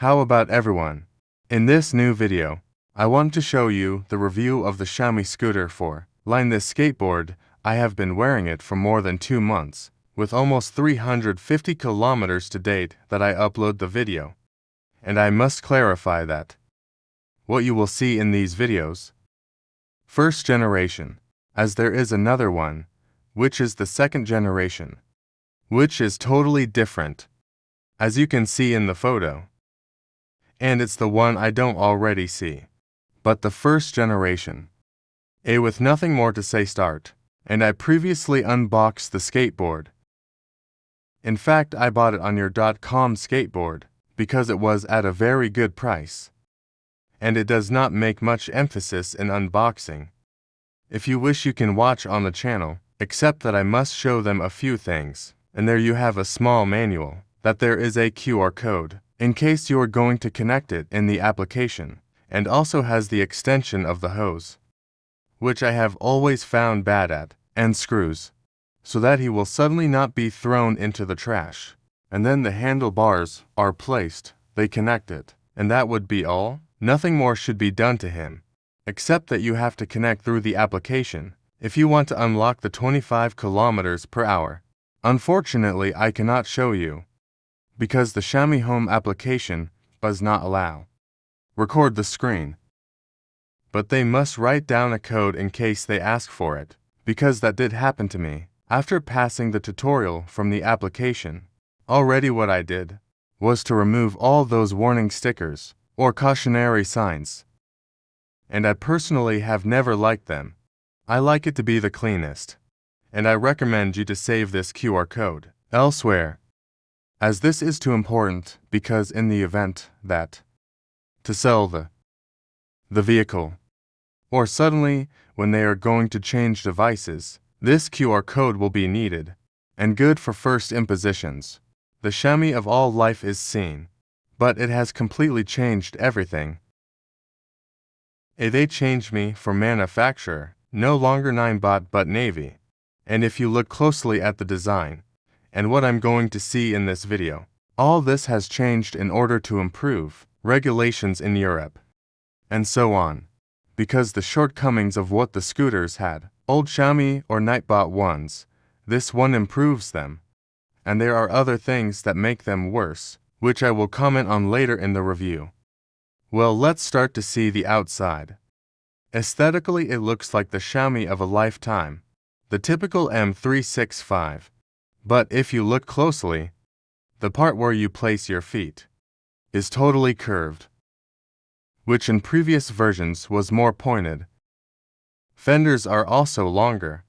How about everyone? In this new video, I want to show you the review of the Xiaomi Scooter 4. Line this skateboard. I have been wearing it for more than 2 months, with almost 350 kilometers to date that I upload the video. And I must clarify that what you will see in these videos, first generation, as there is another one, which is the second generation, which is totally different, as you can see in the photo. And it's the one I don't already see. But the first generation. With nothing more to say, start. And I previously unboxed the skateboard. In fact, I bought it on your .com skateboard, because it was at a very good price. And it does not make much emphasis in unboxing. If you wish, you can watch on the channel, except that I must show them a few things. And there you have a small manual, that there is a QR code, in case you are going to connect it in the application, and also has the extension of the hose, which I have always found bad at, and screws, so that he will suddenly not be thrown into the trash. And then the handlebars are placed, they connect it, and that would be all. Nothing more should be done to him, except that you have to connect through the application if you want to unlock the 25 kilometers per hour. Unfortunately, I cannot show you, because the Xiaomi Home application does not allow record the screen. But they must write down a code in case they ask for it, because that did happen to me. After passing the tutorial from the application, already what I did was to remove all those warning stickers or cautionary signs. And I personally have never liked them. I like it to be the cleanest. And I recommend you to save this QR code elsewhere, as this is too important, because in the event that to sell the vehicle, or suddenly when they are going to change devices, this QR code will be needed, and good for first impositions. The Xiaomi of all life is seen, but it has completely changed everything. They changed me for manufacturer, no longer 9-bot but navy. And if you look closely at the design, and what I'm going to see in this video, all this has changed in order to improve regulations in Europe, and so on, because the shortcomings of what the scooters had, old Xiaomi or Nightbot ones, this one improves them, and there are other things that make them worse, which I will comment on later in the review. Well, let's start to see the outside. Aesthetically, it looks like the Xiaomi of a lifetime, the typical M365. But if you look closely, the part where you place your feet is totally curved, which in previous versions was more pointed. Fenders are also longer.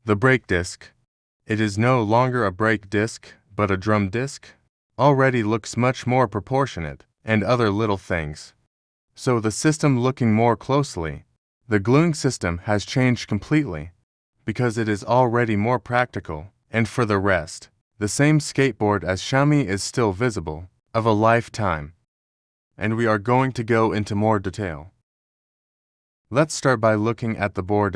The brake disc, it is no longer a brake disc but a drum disc, already looks much more proportionate, and other little things. So the system, looking more closely, the gluing system has changed completely, because it is already more practical, and for the rest, the same skateboard as Xiaomi is still visible, of a lifetime. And we are going to go into more detail. Let's start by looking at the board.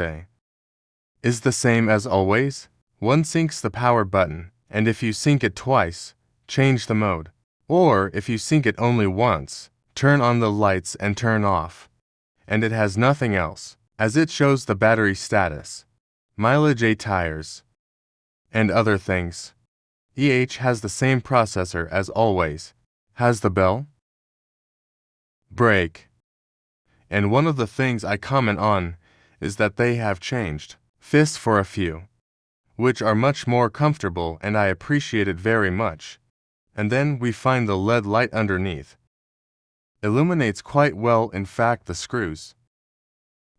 Is the same as always. One syncs the power button, and if you sync it twice, change the mode. Or if you sync it only once, turn on the lights and turn off. And it has nothing else, as it shows the battery status, mileage, tires, and other things. Has the same processor as always, has the bell, brake. And one of the things I comment on is that they have changed fists for a few, which are much more comfortable, and I appreciate it very much. And then we find the LED light underneath. Illuminates quite well. In fact, the screws.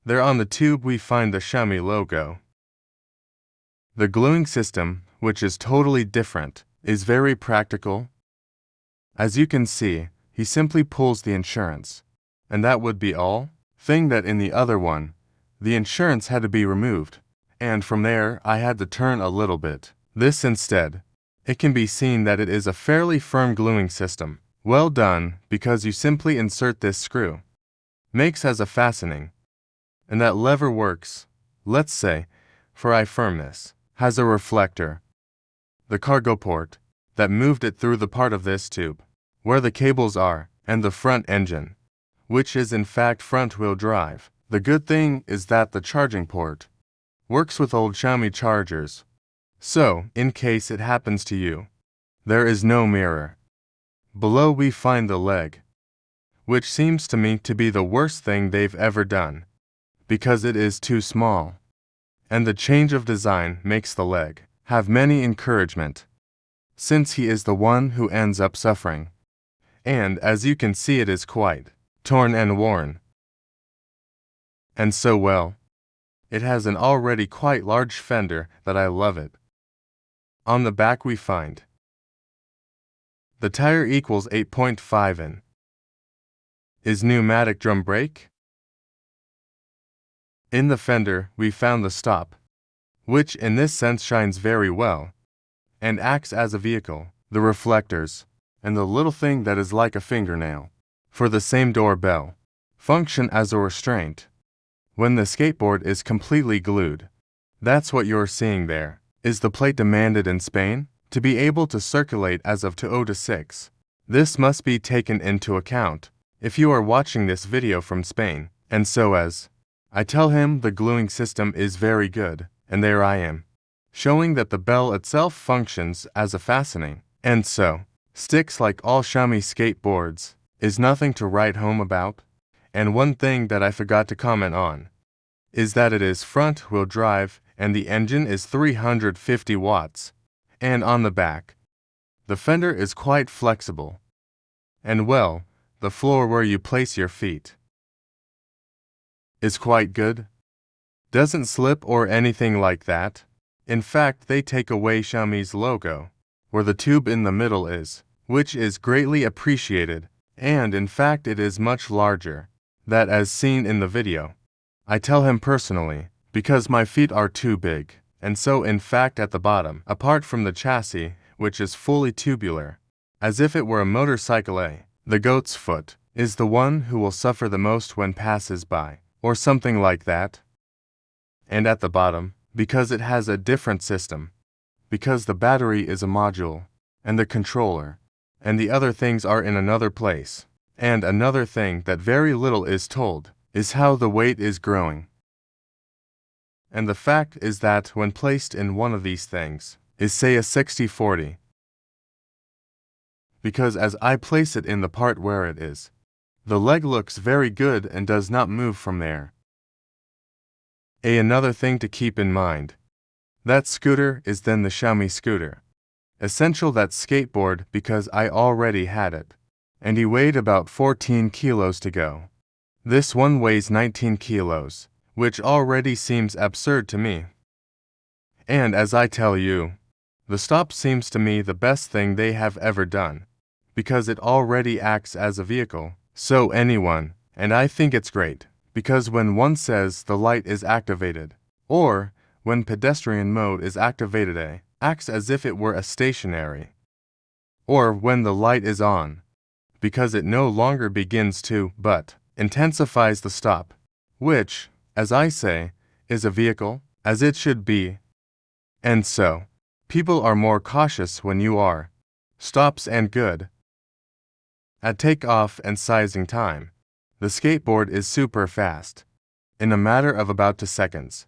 There on the tube we find the Xiaomi logo. The gluing system, which is totally different, is very practical. As you can see, he simply pulls the insurance, and that would be all. Thing that in the other one, the insurance had to be removed, and from there I had to turn a little bit. This instead, it can be seen that it is a fairly firm gluing system. Well done, because you simply insert this screw. Makes as a fastening. And that lever works, let's say, for eye firmness. Has a reflector. The cargo port, that moved it through the part of this tube, where the cables are, and the front engine, which is in fact front-wheel drive. The good thing is that the charging port works with old Xiaomi chargers, so, in case it happens to you, there is no mirror. Below we find the leg, which seems to me to be the worst thing they've ever done, because it is too small, and the change of design makes the leg have many encouragement, since he is the one who ends up suffering. And as you can see, it is quite torn and worn. And so well, it has an already quite large fender that I love it. On the back we find the tire equals 8.5 in. Is pneumatic drum brake. In the fender we found the stop, which in this sense shines very well, and acts as a vehicle, the reflectors, and the little thing that is like a fingernail, for the same doorbell, function as a restraint. When the skateboard is completely glued, that's what you're seeing there, is the plate demanded in Spain to be able to circulate as of 2006. This must be taken into account if you are watching this video from Spain, and so as I tell him the gluing system is very good, and there I am, showing that the bell itself functions as a fastening, and so sticks like all Xiaomi skateboards, is nothing to write home about. And one thing that I forgot to comment on is that it is front-wheel drive and the engine is 350 watts. And on the back, the fender is quite flexible. And well, the floor where you place your feet is quite good. Doesn't slip or anything like that. In fact, they take away Xiaomi's logo, where the tube in the middle is, which is greatly appreciated, and in fact it is much larger, that as seen in the video. I tell him personally, because my feet are too big, and so in fact at the bottom, apart from the chassis, which is fully tubular, as if it were a motorcycle the goat's foot, is the one who will suffer the most when passes by, or something like that. And at the bottom, because it has a different system, because the battery is a module, and the controller, and the other things are in another place. And another thing that very little is told is how the weight is growing. And the fact is that when placed in one of these things, is say a 60-40. Because as I place it in the part where it is, the leg looks very good and does not move from there. Another thing to keep in mind, that scooter is then the Xiaomi Scooter. Essential that skateboard because I already had it, and he weighed about 14 kilos to go. This one weighs 19 kilos, which already seems absurd to me. And as I tell you, the stop seems to me the best thing they have ever done, because it already acts as a vehicle, so anyone, and I think it's great, because when one says the light is activated, or when pedestrian mode is activated, acts as if it were a stationary, or when the light is on, because it no longer begins to, but intensifies the stop, which, as I say, is a vehicle, as it should be. And so, people are more cautious when you are stops and good. At takeoff and sizing time, the skateboard is super fast. In a matter of about 2 seconds.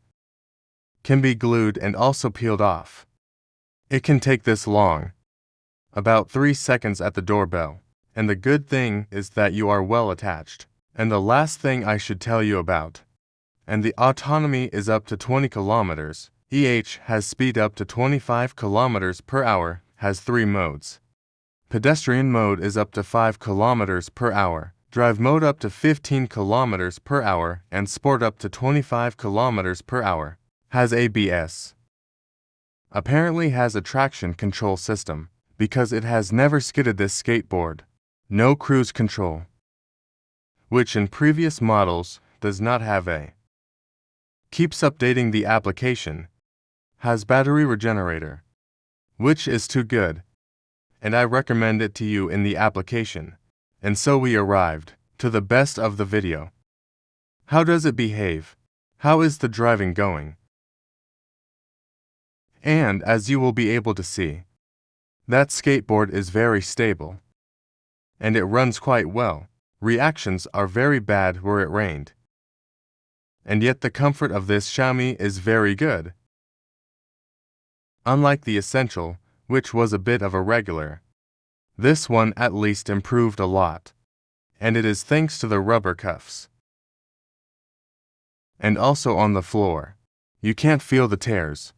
Can be glued and also peeled off. It can take this long. About 3 seconds at the doorbell. And the good thing is that you are well attached. And the last thing I should tell you about. And the autonomy is up to 20 kilometers. Has speed up to 25 kilometers per hour, has 3 modes. Pedestrian mode is up to 5 kilometers per hour. Drive mode up to 15 kilometers per hour, and sport up to 25 kilometers per hour. Has ABS. Apparently has a traction control system, because it has never skidded this skateboard. No cruise control, which in previous models does not have a. Keeps updating the application. Has battery regenerator, which is too good, and I recommend it to you in the application. And so we arrived to the best of the video. How does it behave? How is the driving going? And as you will be able to see, That skateboard is very stable. And it runs quite well. Reactions are very bad where it rained. And yet the comfort of this Xiaomi is very good. Unlike the Essential, which was a bit of a regular. This one at least improved a lot. And it is thanks to the rubber cuffs. And also on the floor. You can't feel the tears.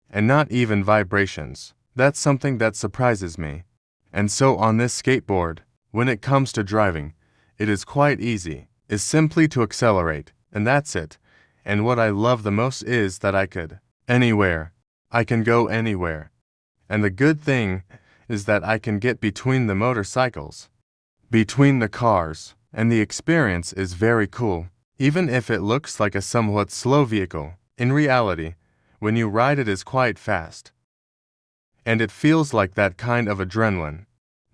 And not even vibrations. That's something that surprises me. And so on this skateboard, when it comes to driving, it is quite easy. It's simply to accelerate, and that's it. And what I love the most is that I can go anywhere. And the good thing is that I can get between the motorcycles, between the cars, and the experience is very cool. Even if it looks like a somewhat slow vehicle, in reality, when you ride it is quite fast. And it feels like that kind of adrenaline,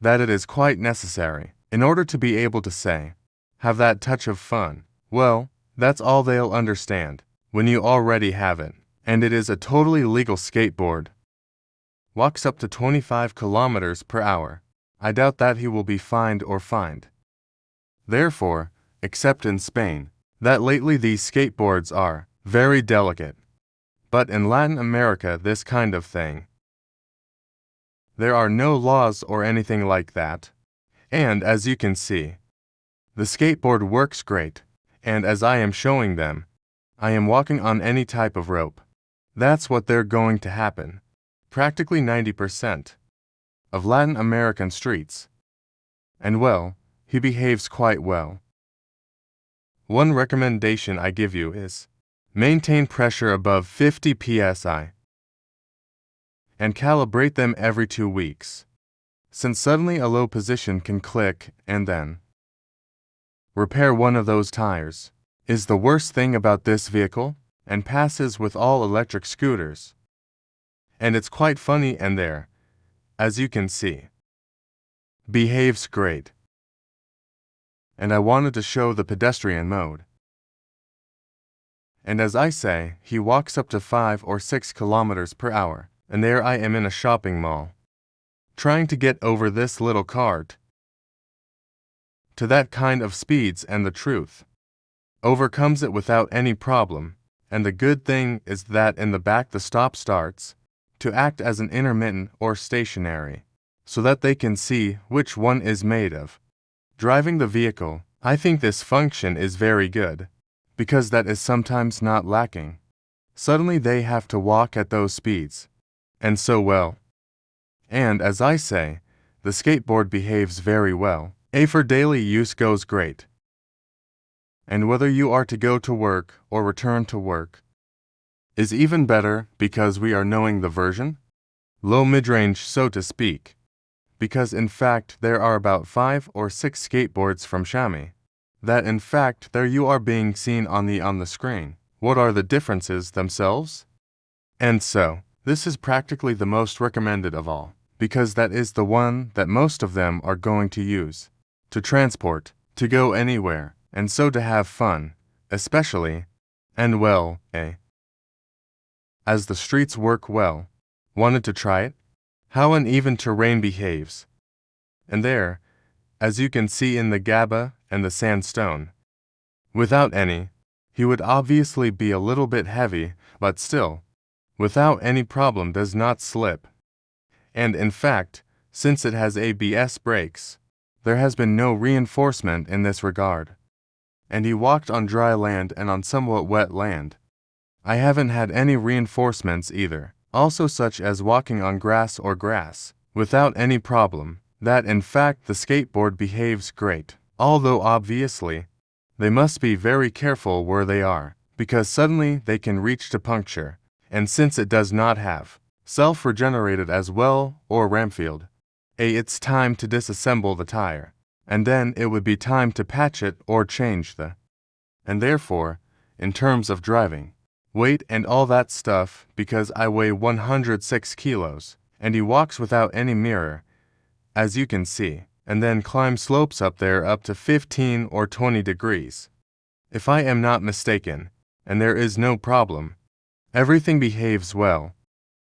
that it is quite necessary, in order to be able to say, have that touch of fun. Well, that's all they'll understand, when you already have it. And it is a totally legal skateboard. Walks up to 25 kilometers per hour. I doubt that he will be fined or fined. Therefore, except in Spain, that lately these skateboards are very delicate. But in Latin America this kind of thing, there are no laws or anything like that. And as you can see, the skateboard works great, and as I am showing them, I am walking on any type of rope. That's what they're going to happen. Practically 90% of Latin American streets. And well, he behaves quite well. One recommendation I give you is, maintain pressure above 50 psi. And calibrate them every 2 weeks. Since suddenly a low position can click and then repair one of those tires is the worst thing about this vehicle and passes with all electric scooters. And it's quite funny and there, as you can see, behaves great. And I wanted to show the pedestrian mode. And as I say, he walks up to 5 or 6 kilometers per hour. And there I am in a shopping mall, trying to get over this little cart. To that kind of speeds and the truth overcomes it without any problem, and the good thing is that in the back the stop starts to act as an intermittent or stationary, so that they can see which one is made of. Driving the vehicle, I think this function is very good, because that is sometimes not lacking. Suddenly they have to walk at those speeds. And so well. And as I say, the skateboard behaves very well. For daily use goes great. And whether you are to go to work or return to work is even better because we are knowing the version, low mid-range so to speak. Because in fact there are about 5 or 6 skateboards from Xiaomi that in fact there you are being seen on the screen. What are the differences themselves? And so, this is practically the most recommended of all, because that is the one that most of them are going to use, to transport, to go anywhere, and so to have fun, especially, and well, as the streets work well. Wanted to try it? How uneven terrain behaves. And there, as you can see in the GABA and the sandstone, without any, he would obviously be a little bit heavy, but still, without any problem does not slip. And in fact, since it has ABS brakes, there has been no reinforcement in this regard. And he walked on dry land and on somewhat wet land. I haven't had any reinforcements either, also such as walking on grass or grass, without any problem. That in fact the skateboard behaves great, although obviously, they must be very careful where they are, because suddenly they can reach to puncture. And since it does not have self-regenerated as well or ramfield, it's time to disassemble the tire, and then it would be time to patch it or change the. And therefore, in terms of driving, weight and all that stuff, because I weigh 106 kilos, and he walks without any mirror, as you can see, and then climbs slopes up there up to 15 or 20 degrees. If I am not mistaken, and there is no problem, everything behaves well.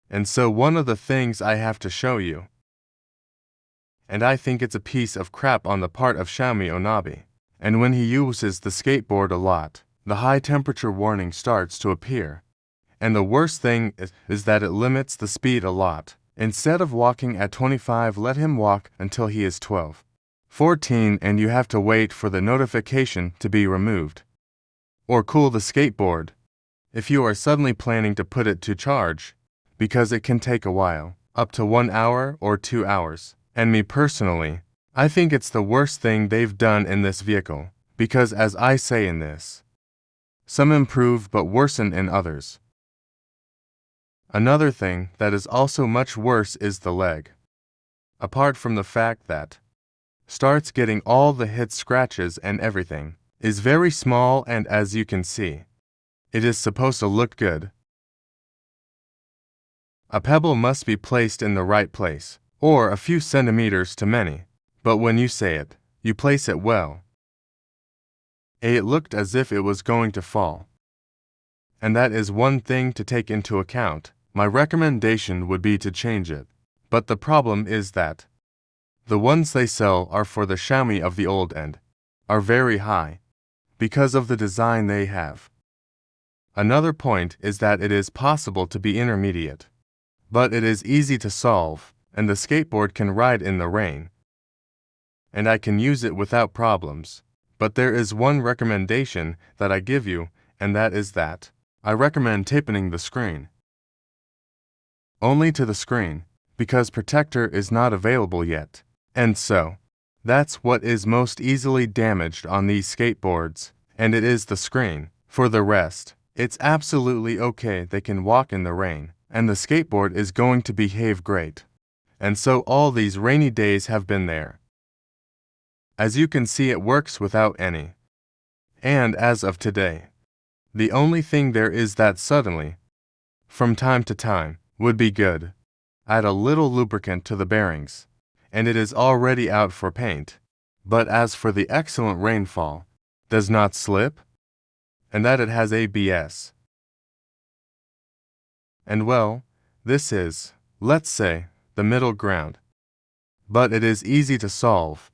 And so one of the things I have to show you and I think it's a piece of crap on the part of Xiaomi Onabi. And when he uses the skateboard a lot, the high temperature warning starts to appear. And the worst thing is that it limits the speed a lot. Instead of walking at 25, let him walk until he is 12, 14, and you have to wait for the notification to be removed. Or cool the skateboard if you are suddenly planning to put it to charge, because it can take a while, up to 1 hour or 2 hours. And me personally, I think it's the worst thing they've done in this vehicle, because as I say in this, some improve but worsen in others. Another thing that is also much worse is the leg. Apart from the fact that starts getting all the hit scratches and everything, is very small, and as you can see, it is supposed to look good. A pebble must be placed in the right place, or a few centimeters to many, but when you say it, you place it well. It looked as if it was going to fall. And that is one thing to take into account. My recommendation would be to change it. But the problem is that the ones they sell are for the Xiaomi of the old end, are very high, because of the design they have. Another point is that it is possible to be intermediate, but it is easy to solve, and the skateboard can ride in the rain. And I can use it without problems. But there is one recommendation that I give you, and that is that I recommend taping the screen only to the screen, because protector is not available yet. And so, that's what is most easily damaged on these skateboards, and it is the screen. For the rest, it's absolutely okay. They can walk in the rain, and the skateboard is going to behave great. And so all these rainy days have been there. As you can see, it works without any. And as of today, the only thing there is that suddenly, from time to time, would be good. Add a little lubricant to the bearings, and it is already out for paint. But as for the excellent rainfall, does not slip, and that it has ABS. And well, this is, let's say, the middle ground. But it is easy to solve.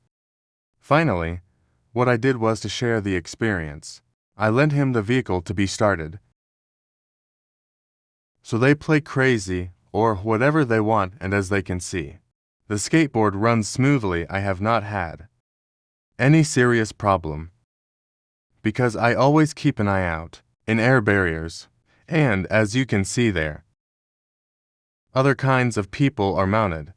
Finally, what I did was to share the experience. I lent him the vehicle to be started. So they play crazy, or whatever they want, and as they can see, the skateboard runs smoothly. I have not had any serious problem, because I always keep an eye out in air barriers, and as you can see there, other kinds of people are mounted.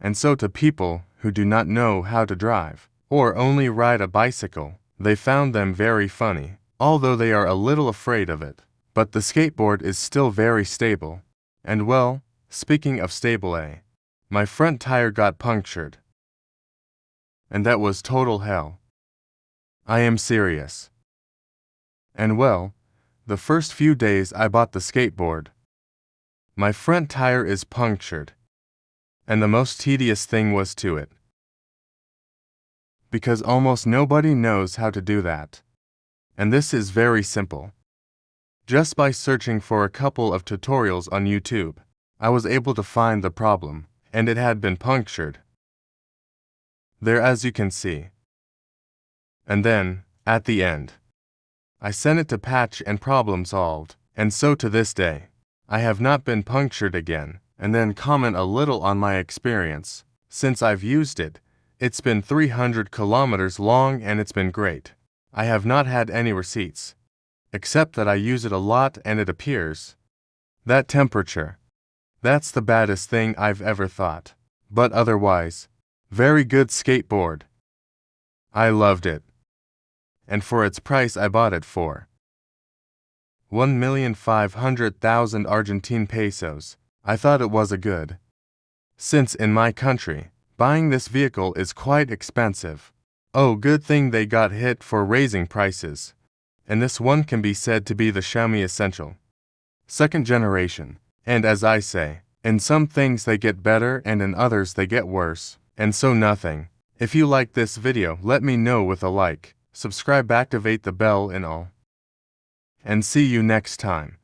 And so to people who do not know how to drive, or only ride a bicycle, they found them very funny, although they are a little afraid of it. But the skateboard is still very stable. And well, speaking of stable, my front tire got punctured. And that was total hell. I am serious. And well, the first few days I bought the skateboard, my front tire is punctured. And the most tedious thing was to it, because almost nobody knows how to do that. And this is very simple. Just by searching for a couple of tutorials on YouTube, I was able to find the problem, and it had been punctured. There, as you can see. And then, at the end, I sent it to patch and problem solved, and so to this day, I have not been punctured again. And then comment a little on my experience. Since I've used it, it's been 300 kilometers long and it's been great. I have not had any receipts, except that I use it a lot and it appears. That temperature. That's the baddest thing I've ever thought. But otherwise, very good skateboard. I loved it. And for its price I bought it for 1,500,000 Argentine pesos. I thought it was a good. Since in my country, buying this vehicle is quite expensive. Oh, good thing they got hit for raising prices. And this one can be said to be the Xiaomi Essential second generation. And as I say, in some things they get better and in others they get worse. And so nothing. If you like this video, let me know with a like, subscribe, activate the bell and all. And see you next time.